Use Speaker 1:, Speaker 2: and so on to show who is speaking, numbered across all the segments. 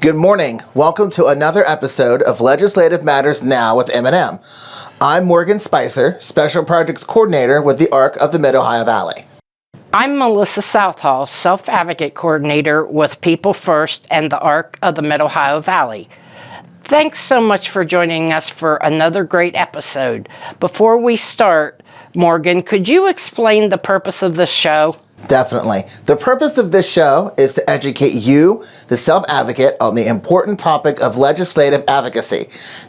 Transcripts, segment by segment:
Speaker 1: Good morning. Welcome to another episode of Legislative Matters Now with M&M. I'm Morgan Spicer, Special Projects Coordinator with the ARC of the Mid-Ohio Valley.
Speaker 2: I'm Melissa Southall, Self-Advocate Coordinator with People First and the ARC of the Mid-Ohio Valley. Thanks so much for joining us for another great episode. Before we start, Morgan, could you explain the purpose of this show?
Speaker 1: Definitely. The purpose of this show is to educate you, the self-advocate, on the important topic of legislative advocacy.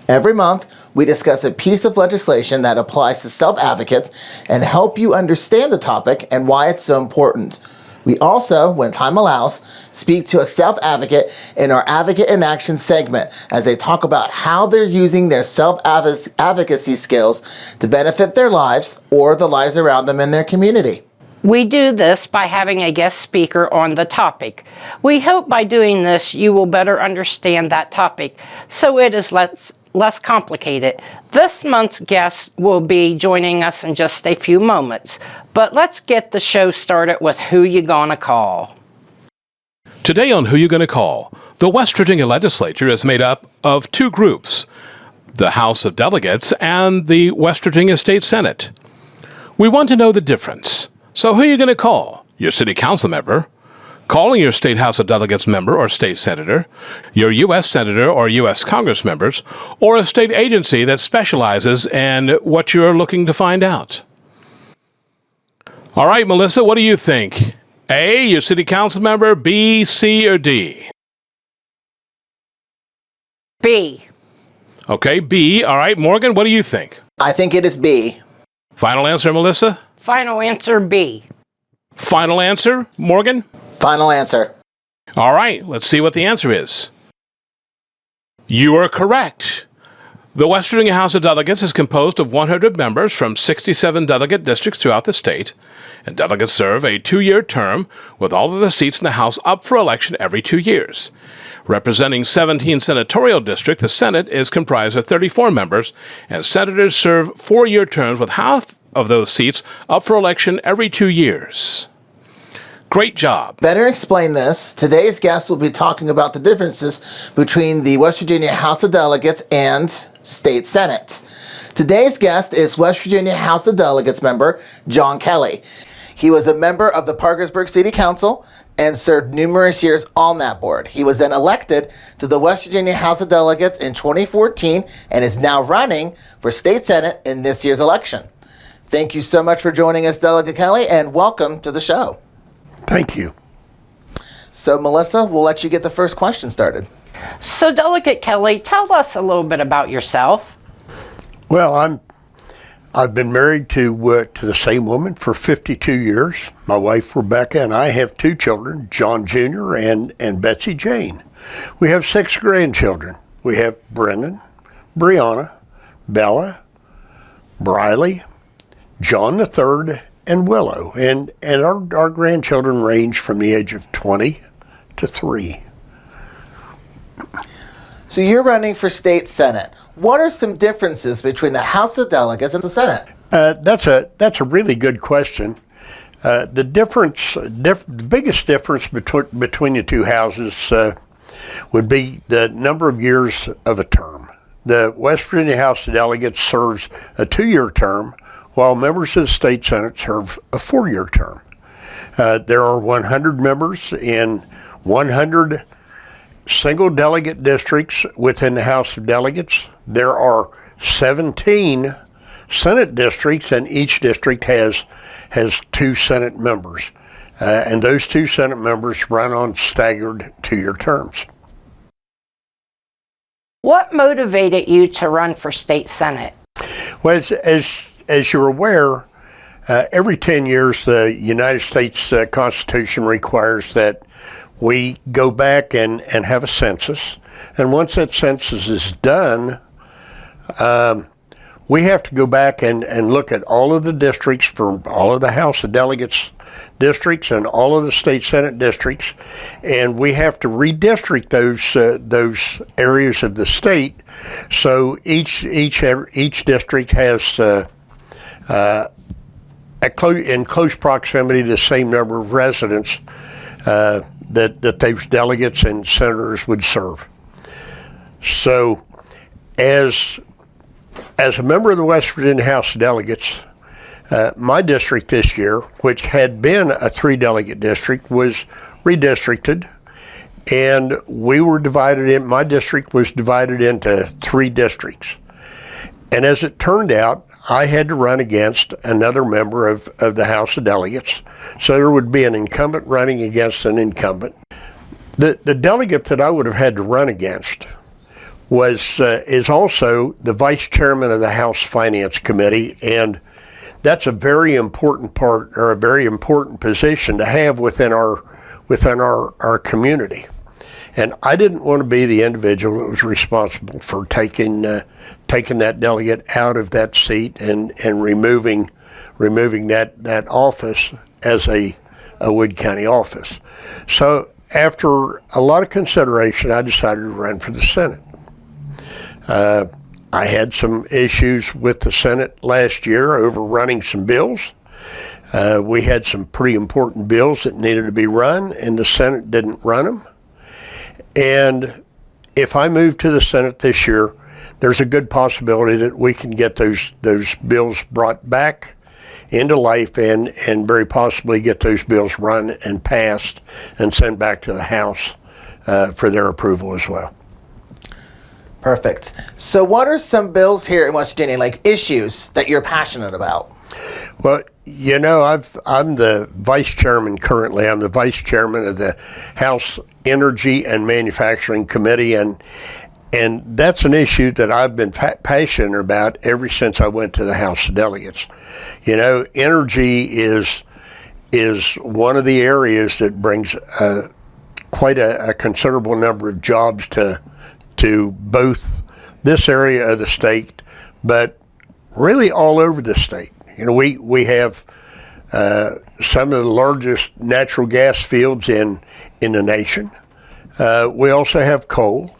Speaker 1: Every month, we discuss a piece of legislation that applies to self-advocates and help you understand the topic and why it's so important. We also, when time allows, speak to a self-advocate in our Advocate in Action segment as they talk about how they're using their self-advocacy skills to benefit their lives or the lives around them in their community.
Speaker 2: We do this by having a guest speaker on the topic. We hope by doing this you will better understand that topic so it is less complicated. This month's guest will be joining us in just a few moments, but let's get the show started with Who You Gonna Call.
Speaker 3: Today on Who You Gonna Call, the West Virginia legislature is made up of two groups, the House of Delegates and the West Virginia State Senate. We want to know the difference. So who are you going to call? Your city council member, calling your state House of Delegates member or state senator, your U.S. senator or U.S. Congress members, or a state agency that specializes in what you're looking to find out. All right, Melissa, what do you think? A, your city council member, B, C, or D?
Speaker 2: B.
Speaker 3: Okay, B. All right, Morgan, what do you think?
Speaker 1: I think it is B.
Speaker 3: Final answer, Melissa?
Speaker 2: Final answer, B.
Speaker 3: Final answer, Morgan?
Speaker 1: Final answer.
Speaker 3: All right, let's see what the answer is. You are correct. The West Virginia House of Delegates is composed of 100 members from 67 delegate districts throughout the state, and delegates serve a 2-year term with all of the seats in the House up for election every 2 years. Representing 17 senatorial districts, the Senate is comprised of 34 members, and senators serve 4-year terms with half of those seats up for election every 2 years. Great job.
Speaker 1: Better explain this, today's guest will be talking about the differences between the West Virginia House of Delegates and State Senate. Today's guest is West Virginia House of Delegates member John Kelly. He was a member of the Parkersburg City Council and served numerous years on that board. He was then elected to the West Virginia House of Delegates in 2014 and is now running for State Senate in this year's election. Thank you so much for joining us, Delegate Kelly, and welcome to the show.
Speaker 4: Thank you.
Speaker 1: So, Melissa, we'll let you get the first question started.
Speaker 2: So, Delegate Kelly, tell us a little bit about yourself.
Speaker 4: Well, I've been married to the same woman for 52 years. My wife, Rebecca, and I have 2 children, John Jr. and Betsy Jane. We have 6 grandchildren. We have Brendan, Brianna, Bella, Briley, John III, and Willow. And our grandchildren range from the age of 20 to 3.
Speaker 1: So you're running for State Senate. What are some differences between the House of Delegates and the Senate?
Speaker 4: That's a really good question. The biggest difference between the two houses would be the number of years of a term. The West Virginia House of Delegates serves a 2-year term, while members of the State Senate serve a 4-year term. There are 100 members in 100 single delegate districts within the House of Delegates. There are 17 Senate districts, and each district has 2 Senate members. And those 2 Senate members run on staggered 2-year terms.
Speaker 2: What motivated you to run for State Senate?
Speaker 4: Well, as you're aware, every 10 years the United States Constitution requires that we go back and have a census. And once that census is done, we have to go back and look at all of the districts from all of the House of Delegates districts and all of the State Senate districts, and we have to redistrict those areas of the state. So each district has in close proximity to the same number of residents that those delegates and senators would serve. So, as a member of the West Virginia House of Delegates, my district this year, which had been a 3-delegate district, was redistricted, and we were divided in. My district was divided into 3 districts, and as it turned out, I had to run against another member of the House of Delegates, so there would be an incumbent running against an incumbent. The delegate that I would have had to run against is also the vice chairman of the House Finance Committee, and that's a very important part, or a very important position to have within our community. And I didn't want to be the individual that was responsible for taking that delegate out of that seat and removing that office as a Wood County office. So after a lot of consideration, I decided to run for the Senate. I had some issues with the Senate last year over running some bills. We had some pretty important bills that needed to be run, and the Senate didn't run them. And if I move to the Senate this year, there's a good possibility that we can get those bills brought back into life and very possibly get those bills run and passed and sent back to the House for their approval as well.
Speaker 1: Perfect. So what are some bills here in West Virginia, like issues that you're passionate about?
Speaker 4: Well, you know, I'm the vice chairman currently. I'm the vice chairman of the House Energy and Manufacturing Committee, and that's an issue that I've been passionate about ever since I went to the House of Delegates. You know, energy is one of the areas that brings quite a considerable number of jobs to both this area of the state, but really all over the state. You know, we have some of the largest natural gas fields in the nation. We also have coal.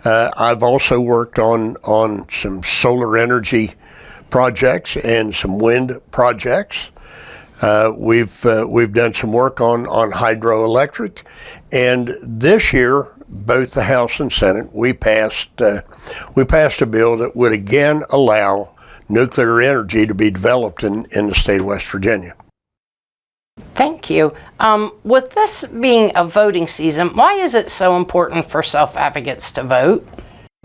Speaker 4: I've also worked on some solar energy projects and some wind projects. We've done some work on hydroelectric, and this year, both the House and Senate, we passed a bill that would again allow nuclear energy to be developed in the state of West Virginia.
Speaker 2: Thank you. With this being a voting season, why is it so important for self-advocates to vote?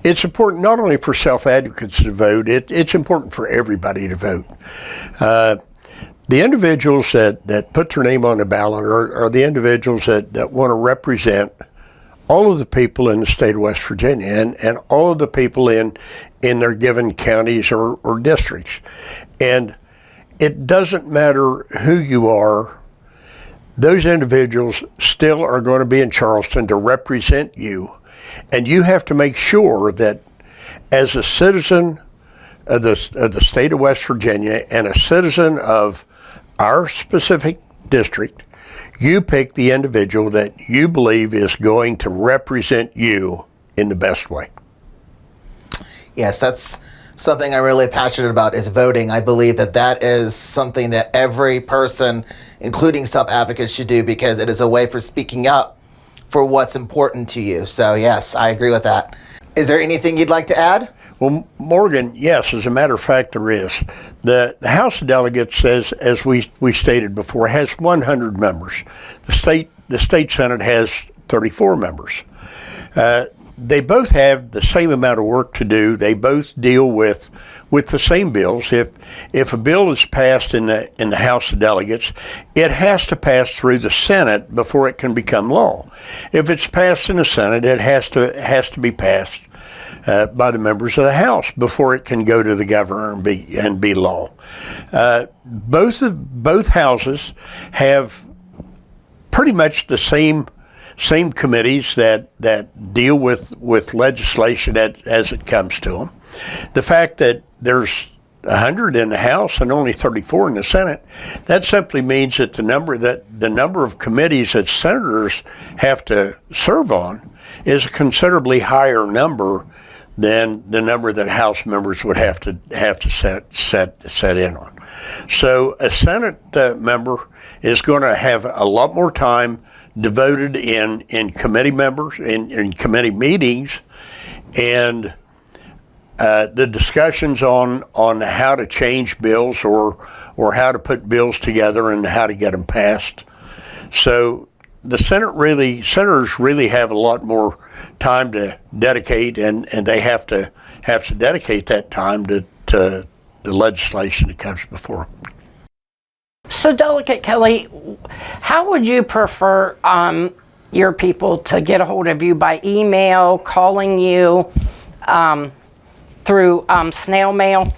Speaker 4: It's important not only for self-advocates to vote, it's important for everybody to vote. The individuals that put their name on the ballot are the individuals that want to represent all of the people in the state of West Virginia and all of the people in their given counties or districts. And it doesn't matter who you are, those individuals still are going to be in Charleston to represent you. And you have to make sure that as a citizen of the state of West Virginia and a citizen of our specific district, you pick the individual that you believe is going to represent you in the best way.
Speaker 1: Yes, that's something I'm really passionate about, is voting. I believe that is something that every person, including self-advocates, should do, because it is a way for speaking up for what's important to you. So yes, I agree with that. Is there anything you'd like to add?
Speaker 4: Well, Morgan, yes, as a matter of fact, there is. The House of Delegates, as we stated before, has 100 members. The state Senate has 34 members. They both have the same amount of work to do. They both deal with the same bills. If a bill is passed in the House of Delegates, it has to pass through the Senate before it can become law. If it's passed in the Senate, it has to be passed by the members of the House before it can go to the governor and be law. Both houses have pretty much the same committees that deal with legislation as it comes to them. The fact that there's 100 in the House and only 34 in the Senate, that simply means that the number of committees that senators have to serve on is a considerably higher number than the number that House members would have to set in on. So a Senate member is going to have a lot more time devoted in committee members, in committee meetings, and the discussions on how to change bills or how to put bills together and how to get them passed. So the senators really have a lot more time to dedicate, and they have to dedicate that time to the legislation that comes before them.
Speaker 2: So, Delegate Kelly, how would you prefer your people to get a hold of you? By email, calling you, through snail mail?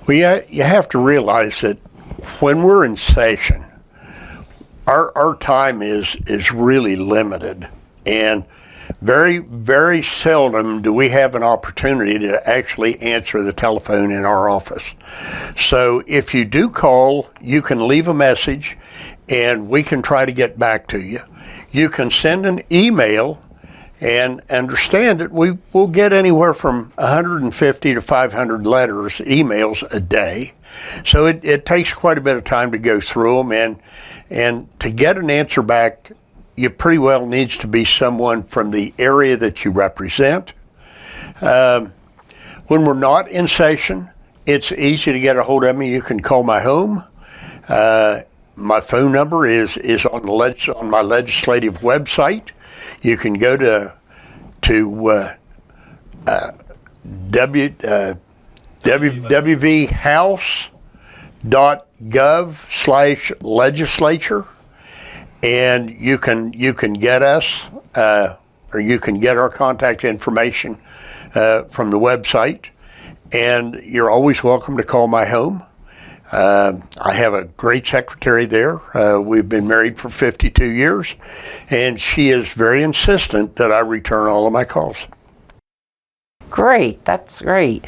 Speaker 4: Well, you have to realize that when we're in session, our time is really limited, and very, very seldom do we have an opportunity to actually answer the telephone in our office. So if you do call, you can leave a message and we can try to get back to you. You can send an email, and understand that we will get anywhere from 150 to 500 emails a day. So it takes quite a bit of time to go through them, and to get an answer back, you pretty well needs to be someone from the area that you represent. When we're not in session, it's easy to get a hold of me. You can call my home. My phone number is on my legislative website. You can go to wvhouse.gov/legislature, and you can get us, or you can get our contact information from the website. And you're always welcome to call my home. I have a great secretary there. We've been married for 52 years, and she is very insistent that I return all of my calls.
Speaker 2: Great, that's great.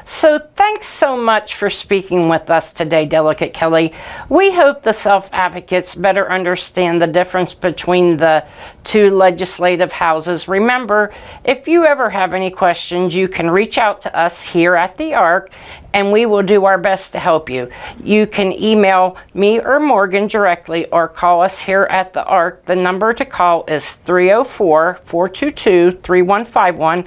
Speaker 2: So thanks so much for speaking with us today, Delegate Kelly. We hope the self-advocates better understand the difference between the two legislative houses. Remember, if you ever have any questions, you can reach out to us here at the ARC, and we will do our best to help you. You can email me or Morgan directly, or call us here at the ARC. The number to call is 304-422-3151,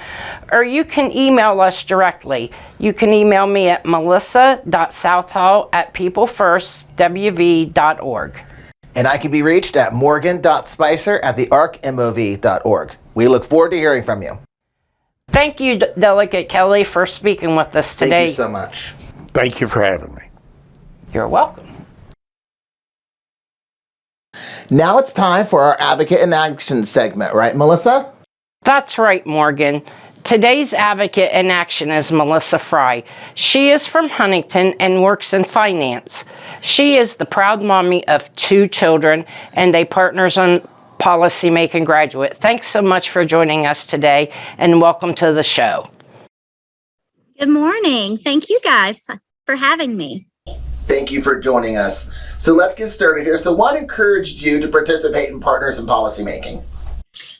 Speaker 2: or you can email us directly. You can email me at melissa.southall@peoplefirstwv.org.
Speaker 1: And I can be reached at morgan.spicer@thearcmov.org. We look forward to hearing from you.
Speaker 2: Thank you, Delegate Kelly, for speaking with us today.
Speaker 1: Thank you so much.
Speaker 4: Thank you for having me.
Speaker 2: You're welcome.
Speaker 1: Now it's time for our Advocate in Action segment, right, Melissa?
Speaker 2: That's right, Morgan. Today's Advocate in Action is Melissa Frye. She is from Huntington and works in finance. She is the proud mommy of 2 children and a Partners on Policymaking graduate. Thanks so much for joining us today, and welcome to the show.
Speaker 5: Good morning. Thank you guys for having me.
Speaker 1: Thank you for joining us. So let's get started here. So what encouraged you to participate in Partners in Policymaking?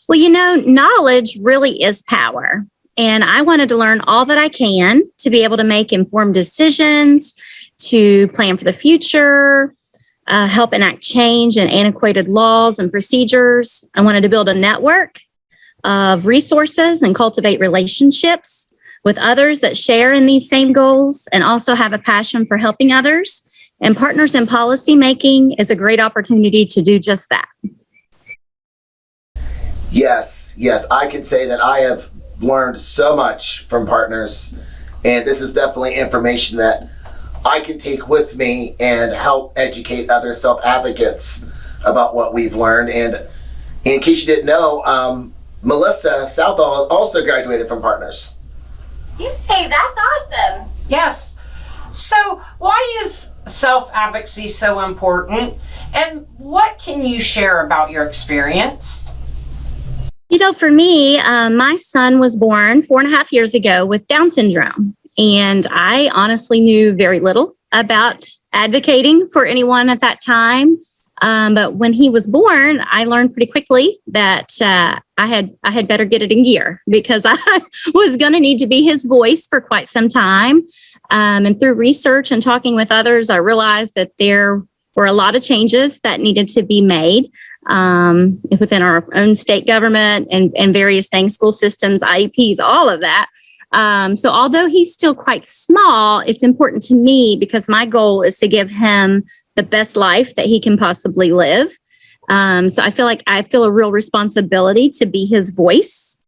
Speaker 5: Well, knowledge really is power. And I wanted to learn all that I can to be able to make informed decisions, to plan for the future, help enact change in antiquated laws and procedures. I wanted to build a network of resources and cultivate relationships with others that share in these same goals, and also have a passion for helping others. And Partners in Policymaking is a great opportunity to do just that.
Speaker 1: Yes, I could say that I have learned so much from Partners, and this is definitely information that I can take with me and help educate other self-advocates about what we've learned. And in case you didn't know, Melissa Southall also graduated from Partners.
Speaker 5: Hey, that's awesome.
Speaker 2: Yes. So why is self-advocacy so important, and what can you share about your experience?
Speaker 5: For me, my son was born 4.5 years ago with Down syndrome, and I honestly knew very little about advocating for anyone at that time. But when he was born, I learned pretty quickly that I had better get it in gear because I was going to need to be his voice for quite some time. And through research and talking with others, I realized that there were a lot of changes that needed to be made within our own state government and various things, school systems, IEPs, all of that. So although he's still quite small, it's important to me because my goal is to give him the best life that he can possibly live. So I feel a real responsibility to be his voice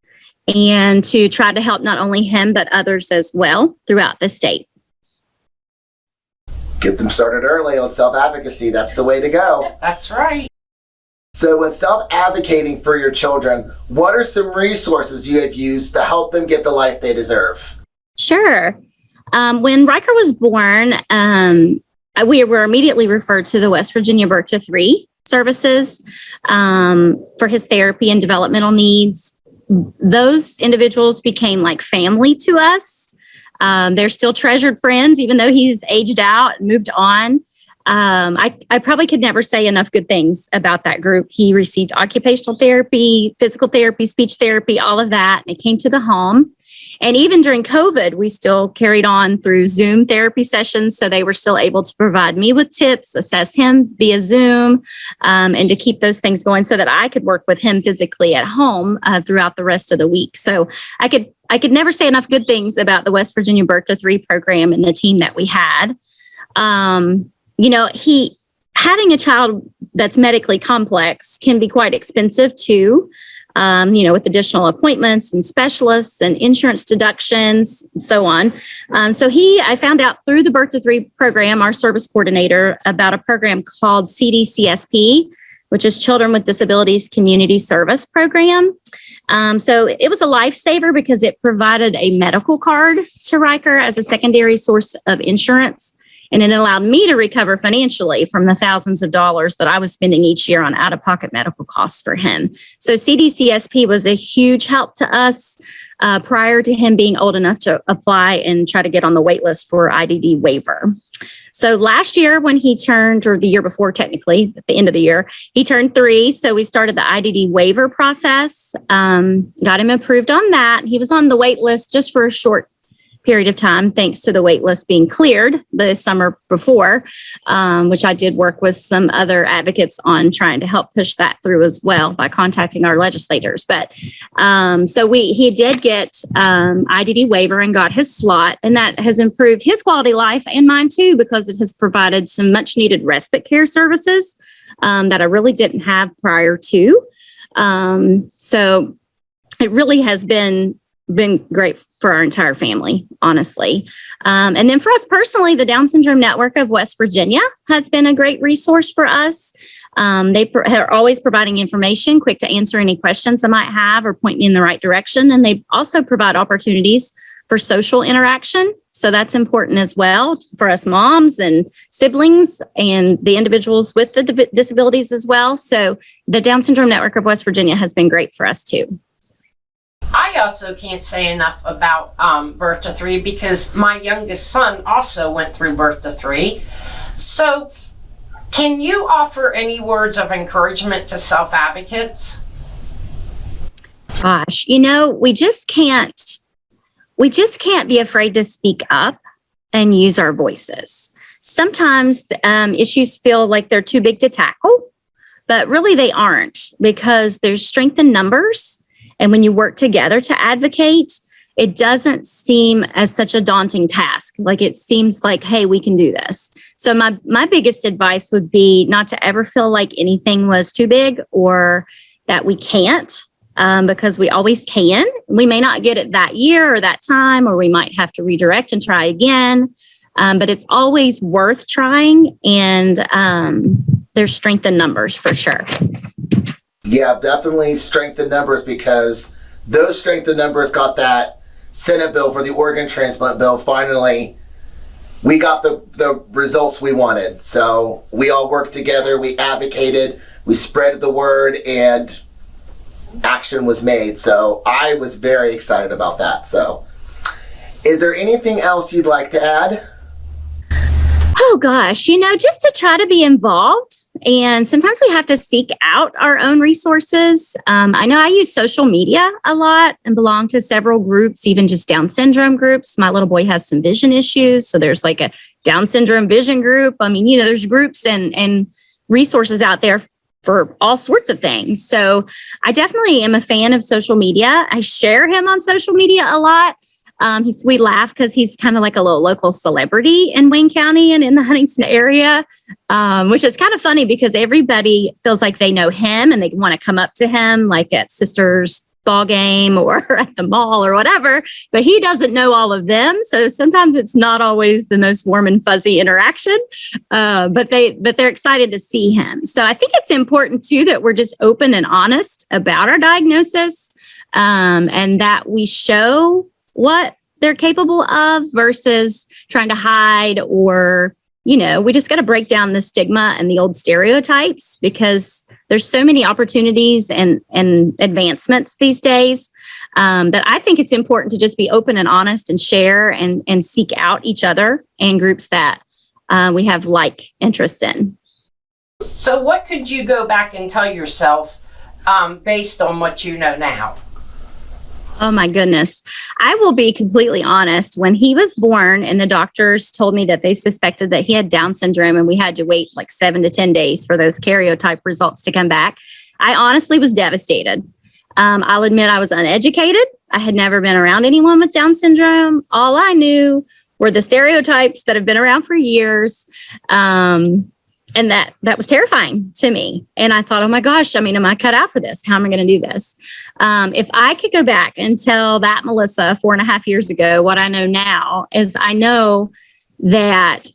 Speaker 5: and to try to help not only him, but others as well throughout the state.
Speaker 1: Get them started early on self-advocacy. That's the way to go.
Speaker 2: That's right.
Speaker 1: So when self-advocating for your children, what are some resources you have used to help them get the life they deserve?
Speaker 5: Sure. When Riker was born, we were immediately referred to the West Virginia Birth to 3 services for his therapy and developmental needs. Those individuals became like family to us. They're still treasured friends, even though he's aged out and moved on. I probably could never say enough good things about that group. He received occupational therapy, physical therapy, speech therapy, all of that. And it came to the home. And even during COVID, we still carried on through Zoom therapy sessions. So they were still able to provide me with tips, assess him via Zoom, and to keep those things going so that I could work with him physically at home throughout the rest of the week. So I could never say enough good things about the West Virginia Birth to 3 program and the team that we had. Having a child that's medically complex can be quite expensive too. With additional appointments and specialists and insurance deductions and so on. I found out through the Birth to 3 program, our service coordinator, about a program called CDCSP, which is Children with Disabilities Community Service Program. So it was a lifesaver because it provided a medical card to Riker as a secondary source of insurance. And it allowed me to recover financially from the thousands of dollars that I was spending each year on out-of-pocket medical costs for him. So CDCSP was a huge help to us prior to him being old enough to apply and try to get on the wait list for IDD waiver. So last year when he turned, or the year before technically, at the end of the year, he turned 3. So we started the IDD waiver process, got him approved on that. He was on the wait list just for a short period of time, thanks to the wait list being cleared the summer before, which I did work with some other advocates on trying to help push that through as well by contacting our legislators. But he did get IDD waiver and got his slot, and that has improved his quality of life and mine too, because it has provided some much needed respite care services that I really didn't have prior to. So it really has been great for our entire family, honestly. And then for us personally, the Down Syndrome Network of West Virginia has been a great resource for us. They are always providing information, quick to answer any questions I might have or point me in the right direction. And they also provide opportunities for social interaction. So that's important as well for us moms and siblings and the individuals with the disabilities as well. So the Down Syndrome Network of West Virginia has been great for us too.
Speaker 2: I also can't say enough about Birth to 3 because my youngest son also went through Birth to 3. So can you offer any words of encouragement to self-advocates?
Speaker 5: Gosh, we just can't be afraid to speak up and use our voices. Sometimes issues feel like they're too big to tackle, but really they aren't, because there's strength in numbers. And when you work together to advocate, it doesn't seem as such a daunting task. Like it seems like, hey, we can do this. So my biggest advice would be not to ever feel like anything was too big or that we can't, because we always can. We may not get it that year or that time, or we might have to redirect and try again. But it's always worth trying. And there's strength in numbers for sure.
Speaker 1: Yeah, definitely strength in numbers, because those strength in numbers got that Senate bill for the organ transplant bill. Finally, we got the results we wanted. So we all worked together, we advocated, we spread the word, and action was made. So I was very excited about that. So is there anything else you'd like to add?
Speaker 5: Oh gosh, just to try to be involved And sometimes we have to seek out our own resources. I know I use social media a lot and belong to several groups, even just Down syndrome groups. My little boy has some vision issues. So there's like a Down syndrome vision group. I mean, there's groups and resources out there for all sorts of things. So I definitely am a fan of social media. I share him on social media a lot. We laugh because he's kind of like a little local celebrity in Wayne County and in the Huntington area, which is kind of funny because everybody feels like they know him and they want to come up to him like at sister's ball game or at the mall or whatever, but he doesn't know all of them. So sometimes it's not always the most warm and fuzzy interaction, but they're excited to see him. So I think it's important too that we're just open and honest about our diagnosis, and that we show what they're capable of versus trying to hide, or, we just got to break down the stigma and the old stereotypes, because there's so many opportunities and advancements these days, that I think it's important to just be open and honest and share and seek out each other and groups that we have like interest in.
Speaker 2: So what could you go back and tell yourself based on what you know now?
Speaker 5: Oh my goodness. I will be completely honest. When he was born and the doctors told me that they suspected that he had Down syndrome and we had to wait like 7 to 10 days for those karyotype results to come back, I honestly was devastated. I'll admit I was uneducated. I had never been around anyone with Down syndrome. All I knew were the stereotypes that have been around for years. And that was terrifying to me. And I thought, oh my gosh, am I cut out for this? How am I going to do this? If I could go back and tell that Melissa 4.5 years ago, what I know now is I know that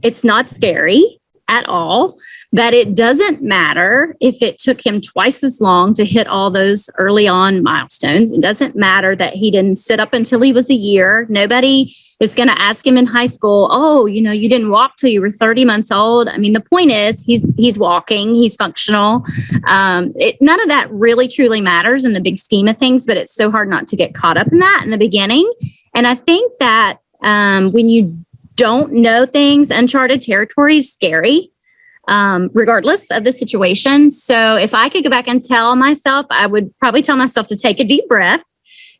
Speaker 5: it's not scary at all, that it doesn't matter if it took him twice as long to hit all those early on milestones. It doesn't matter that he didn't sit up until he was a year. Nobody is going to ask him in high school, oh, you didn't walk till you were 30 months old. I mean, the point is he's walking, he's functional. None of that really truly matters in the big scheme of things, but it's so hard not to get caught up in that in the beginning. And I think that when you don't know things, uncharted territory is scary, regardless of the situation. So if I could go back and tell myself, I would probably tell myself to take a deep breath,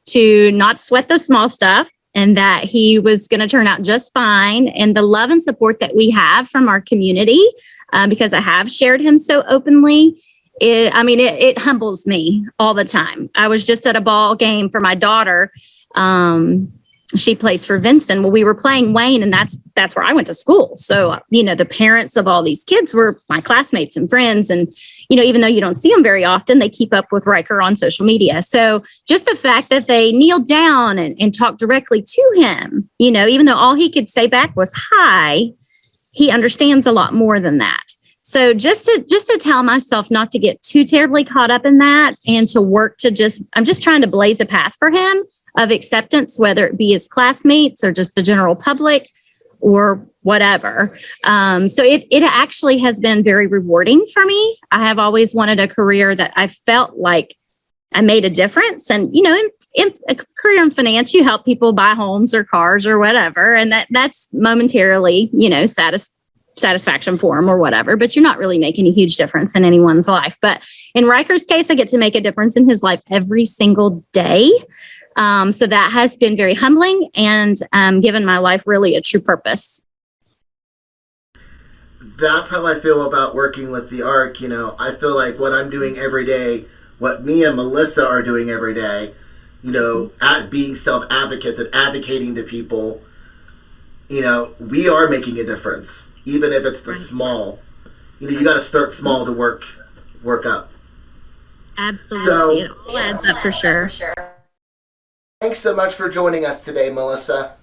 Speaker 5: to not sweat the small stuff, and that he was going to turn out just fine. And the love and support that we have from our community, because I have shared him so openly, it humbles me all the time. I was just at a ball game for my daughter. She plays for Vincent. Well, we were playing Wayne, and that's where I went to school. So, the parents of all these kids were my classmates and friends. And, even though you don't see them very often, they keep up with Riker on social media. So just the fact that they kneeled down and talked directly to him, even though all he could say back was hi, he understands a lot more than that. So just to tell myself not to get too terribly caught up in that, and to work to I'm just trying to blaze a path for him of acceptance, whether it be his classmates or just the general public or whatever. So it actually has been very rewarding for me. I have always wanted a career that I felt like I made a difference. And, in a career in finance, you help people buy homes or cars or whatever. And that's momentarily, satisfaction for them or whatever, but you're not really making a huge difference in anyone's life. But in Riker's case, I get to make a difference in his life every single day. So that has been very humbling and given my life really a true purpose.
Speaker 1: That's how I feel about working with the ARC. I feel like what I'm doing every day, what me and Melissa are doing every day, at being self-advocates and advocating to people, we are making a difference, even if it's the small. You got to start small to work up.
Speaker 5: Absolutely.
Speaker 1: So,
Speaker 5: it all adds up for sure.
Speaker 1: Thanks so much for joining us today, Melissa.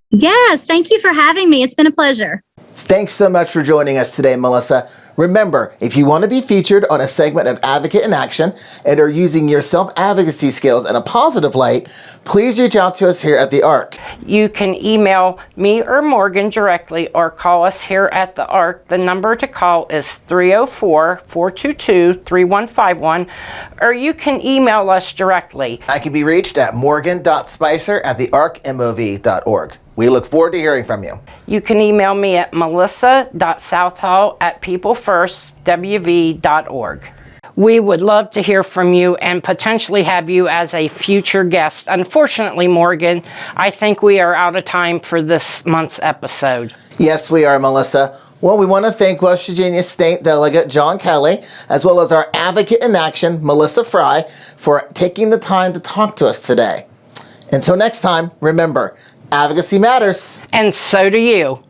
Speaker 5: Yes, thank you for having me. It's been a pleasure.
Speaker 1: Thanks so much for joining us today, Melissa. Remember, if you want to be featured on a segment of Advocate in Action and are using your self-advocacy skills in a positive light, please reach out to us here at the ARC.
Speaker 2: You can email me or Morgan directly or call us here at the ARC. The number to call is 304-422-3151, or you can email us directly.
Speaker 1: I can be reached at morgan.spicer@thearcmov.org. We look forward to hearing from you.
Speaker 2: You can email me at melissa.southall@peoplefirstwv.org. We would love to hear from you and potentially have you as a future guest. Unfortunately, Morgan, I think we are out of time for this month's episode.
Speaker 1: Yes, we are, Melissa. Well, we want to thank West Virginia State Delegate John Kelly, as well as our advocate in action, Melissa Frye, for taking the time to talk to us today. Until next time, remember, advocacy matters.
Speaker 2: And so do you.